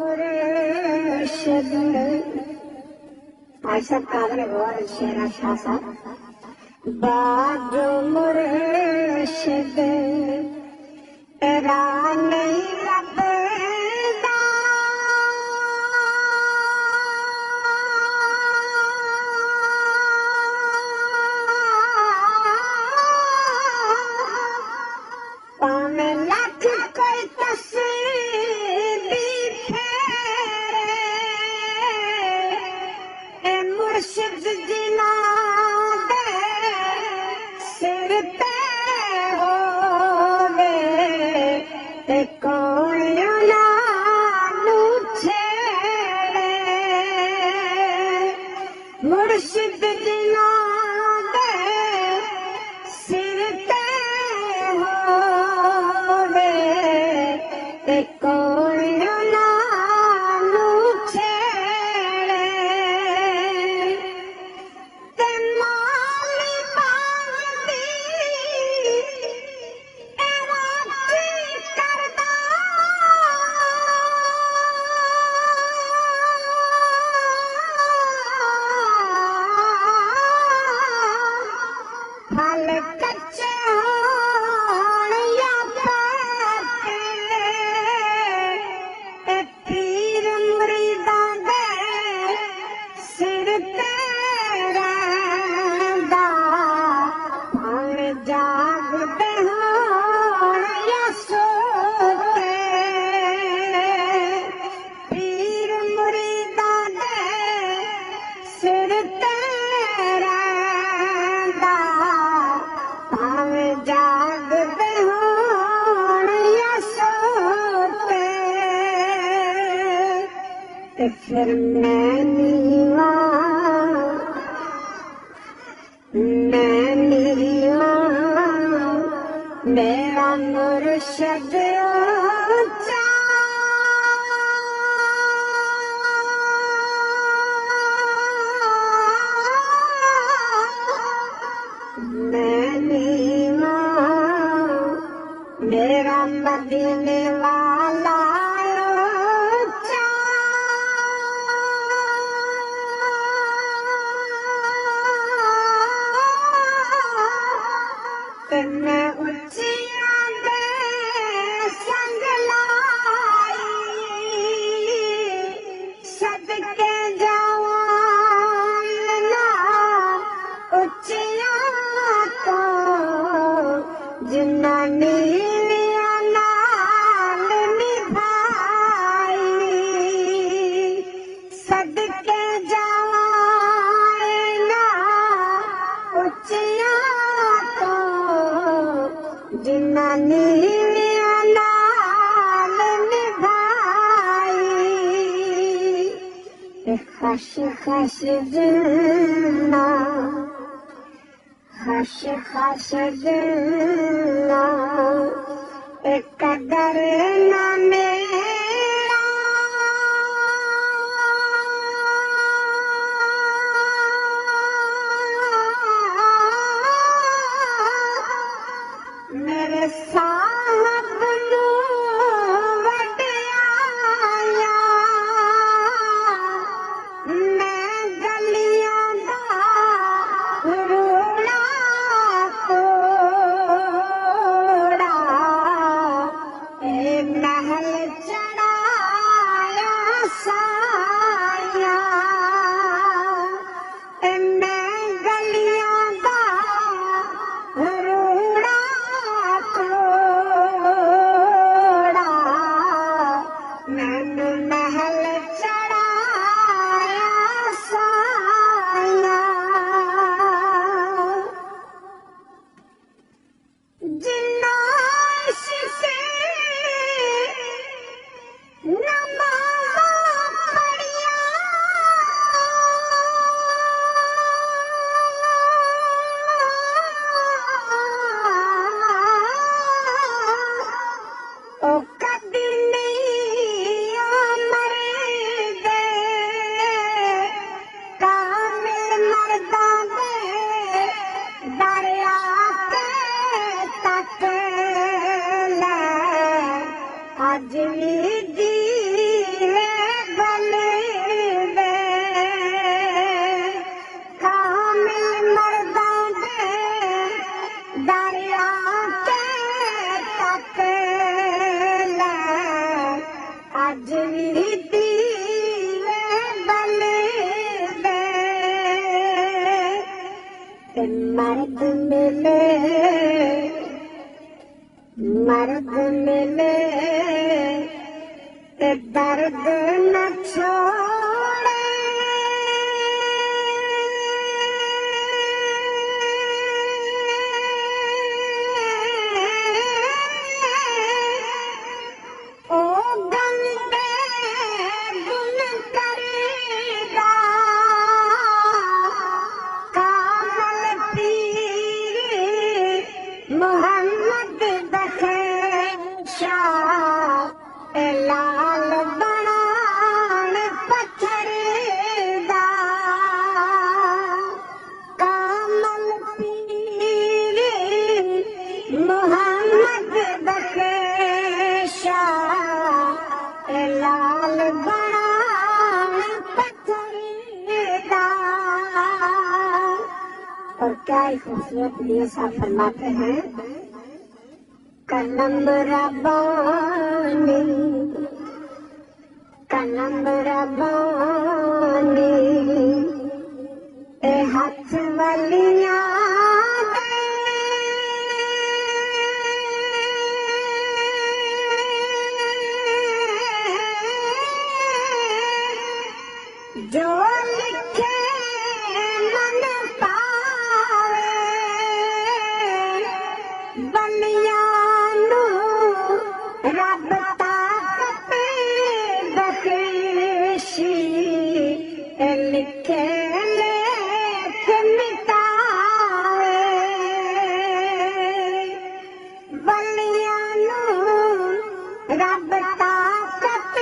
मुर्शिद भाई साहब कादर गौर शेरा शाह साहब बाजू मुर्शिद तेरा नहीं लबदा पावे लख कोई तस्वीर फेरे मुर्शिद जिना दे सिर ते होवे ते कोई नानू छेड़े मुर्शिद जिना दे सिर ते होवे ते कोई नानू छेड़े ते माली बांगदी एवा की करदा फल कच्चे होण या पक्के ते पीर मुरीदां दे सिर ते रहिंदा भावें जागदे होण या सोते पीर मुरीदां दे सिर ते रहिंदा भावें जागदे होण या सोते ते फिर मैं नीवा मेरा मुर्शिद ऊंचा मैं नीवा मेरा मदीने वाला ऊंचा ते मैं उच्चियां दे संग लाई सदके जावां ना उच्चियां तो जिन्ना नीवियां नाल निभाई सदके जावां ना उच्चियां तो जिन्ना नीवियां नाल निभाई खश खश जिन्ना खश खश जिन्ना कदर न मेरा मेरे साहब नू वड्याया मैं गलियां दा रूड़ा तोड़ा ए महल चढ़ाया साया ए मैं गलियां दा रूड़ा तोड़ा मैनू महल चढ़ाया साया जिन्ना इश्क़ नमाज़ां पढ़िया ओ कदी नहीं मरदे कामिल मर्दां दे दरिया के तक ले अज भी जी अज भी दीवे बलदे ते मर्द मिले ते दर्द न छोड़े ओ गंदे गुन करेगा कामल पीर मोहम्मद बख्शा लाल बनान पत्थर दा कामल पीर मोहम्मद बख्शा लाल बनान पत्थर दा। और क्या ही खूबसूरत लिए साहब फरमाते हैं, कलम रबानी ए हाथ वलियां जो लिखे मन पावे बलियां नू रब ताकत बख्शी लिखे लेख मिटावे बलियां नू रब ताकत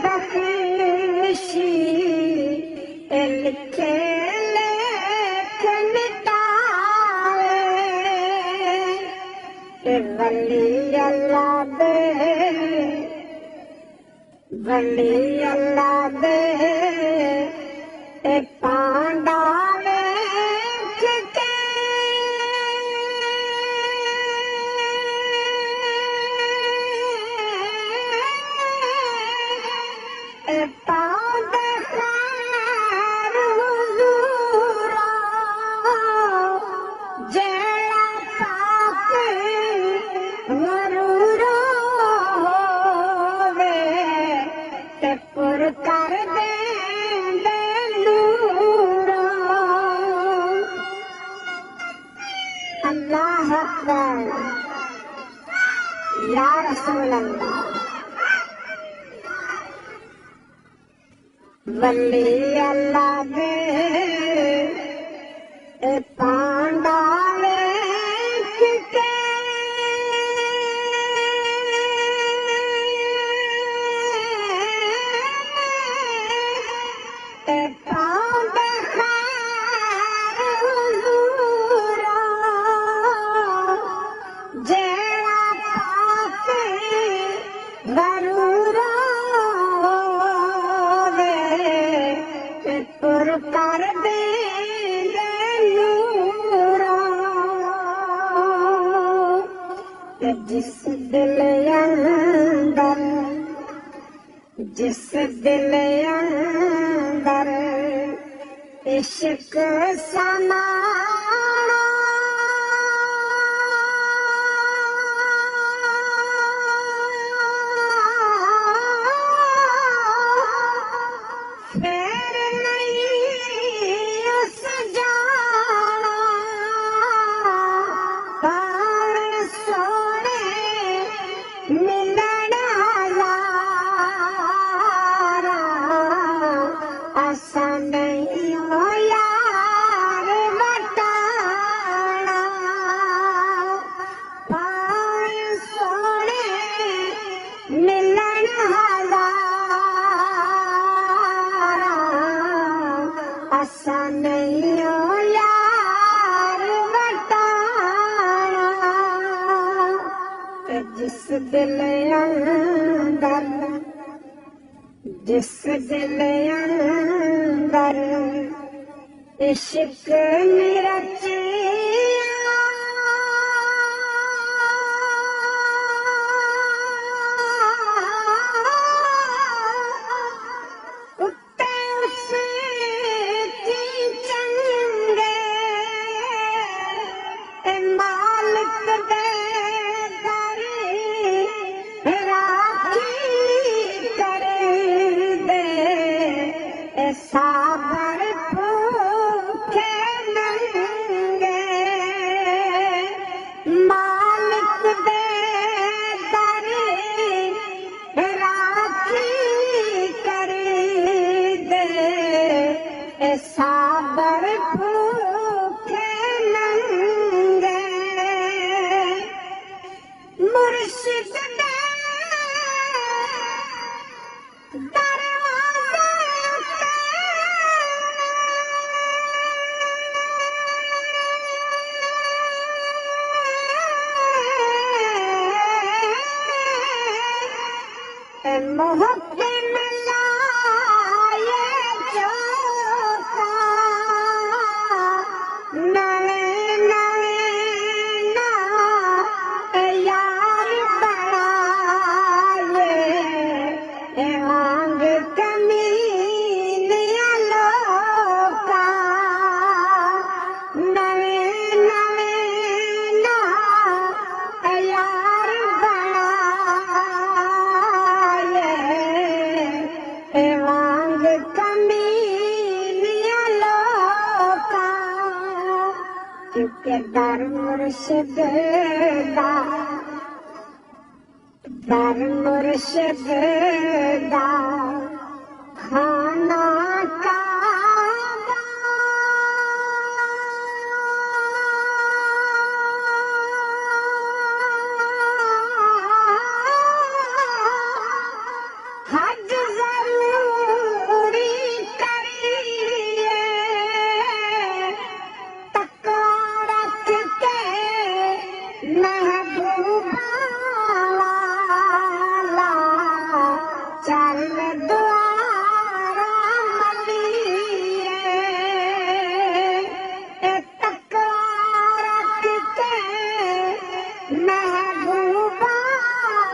बख्शी लिखे लेख मिटावे वली अल्लाह दे पांडा वेख के पांडे खैर हुजूरा जेड़ा पाक मरूरा होवे ते पुर कर दे नूरा। अल्लाह अकबर या रसूल अल्लाह। वली अल्लाह दे पांडा वेख के पांडे खैर हुजूरा जेड़ा पाक गरूरा पुर कर दे नूरा। जिस दिल अंदर इश्क समाना फिर नहीं उस जाना पार सोने मिलन हज़ारा असा नहीं हो यार बटाना पार सोने मिलन हज़ारा असा नहीं हो यार बटाना। जिस दिल अंदर इश्क रचिया कर दे साबर भूखे नंगे मालिक दे दर राखी कर दे साबर भूखे नंगे मुर्शिद दे दरवाजे पे मोहब्बत लाए चौका नवे नवे ना यार बनाए मांग कमीनिया लोका नवे नवे ना यार बनाए मांग कमीनिया लोका क्योंकि दर मुर्शिद दा खाना काबा हज जरूरी करिए तकवा रख के महबूबा वाला चल द्वारा मलिए तकवा रख के महबूबा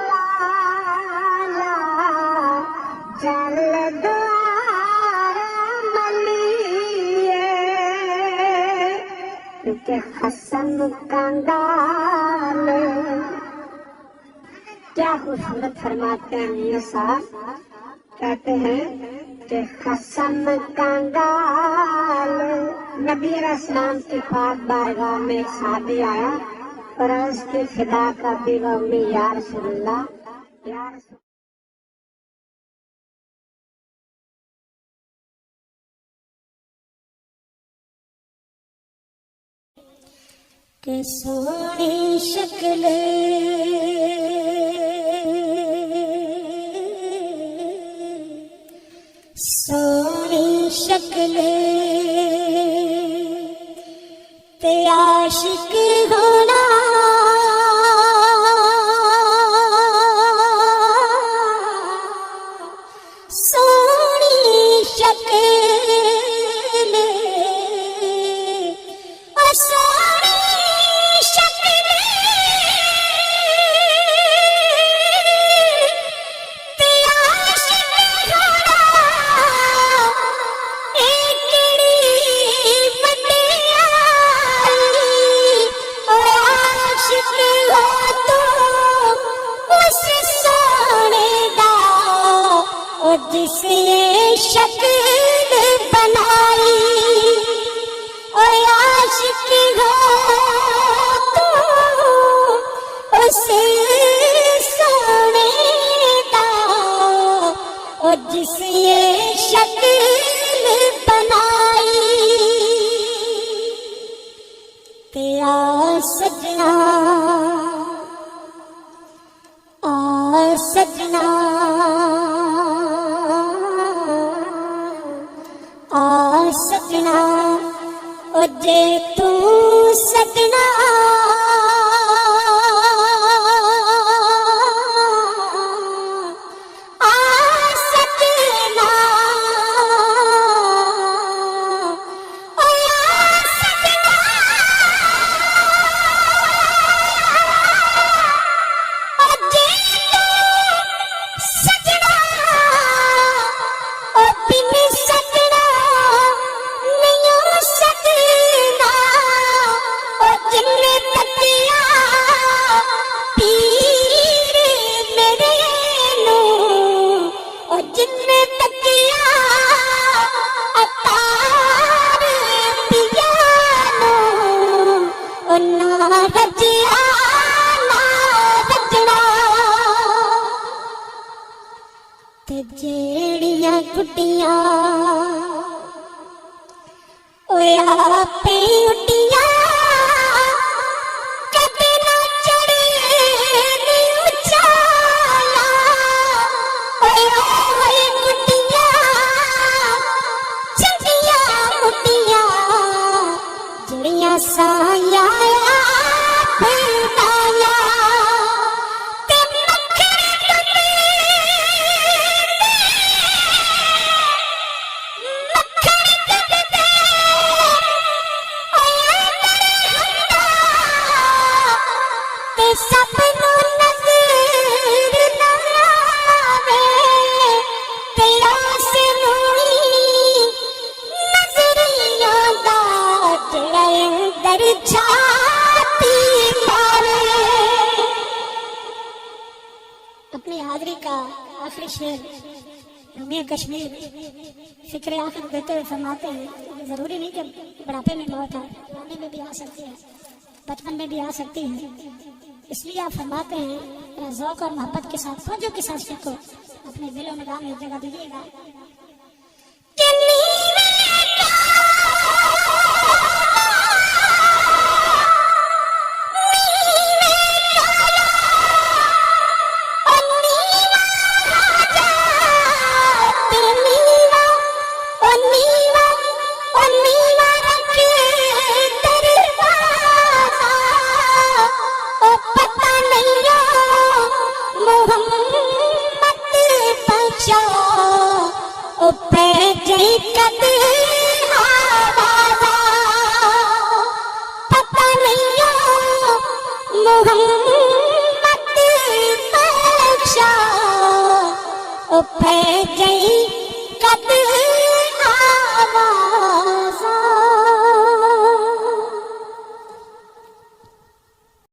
वाला चल द्वारा मलिए क्योंकि हसन कंगाल क्या खूबसूरत फरमाते हैं मियां साहब कहते हैं कि हसन कंगाल नबी अलैहिस्सलाम की पाक बारगाह में एक साहबी आया और उसकी फिदा का बेगमी या रसूलल्लाह या रसूल के सोनी शक्ल सोनी शक्ल ते आशिक होना सोनी शक्ल जिसने शक्ल बनाई और आशिक हो तो उसे सोने दा और जिसने शक्ल बनाई तेरा सजना सजना सजना ओ जे तू सजना सजना नहीं सकना ते जेड़ियां गुड्डियां ओए आपे उड्डियां कदे ना चढ़े नी उचाला ओए ओए गुड्डियां चढ़ियां मुड्डियां जेड़ियां साया फिरदाया ते सपनों नजर ना आवे तेरा सिनोई नजरिया दा जेड़ा अंदर छाती मारे। अपनी हाजरी का आखिरी शेर रम्य कश्मीर फिक्र आखिर देते हुए फरमाते हैं जरूरी नहीं कि बुढ़ापे में मौत है, जवानी में भी आ सकती है, बचपन में भी आ सकती है। इसलिए आप फरमाते हैं मेरा ज़ौक़ और मोहब्बत के साथ फौजों के साथ को अपने दिलों में गाने जगह दीजिएगा। मोहम्मद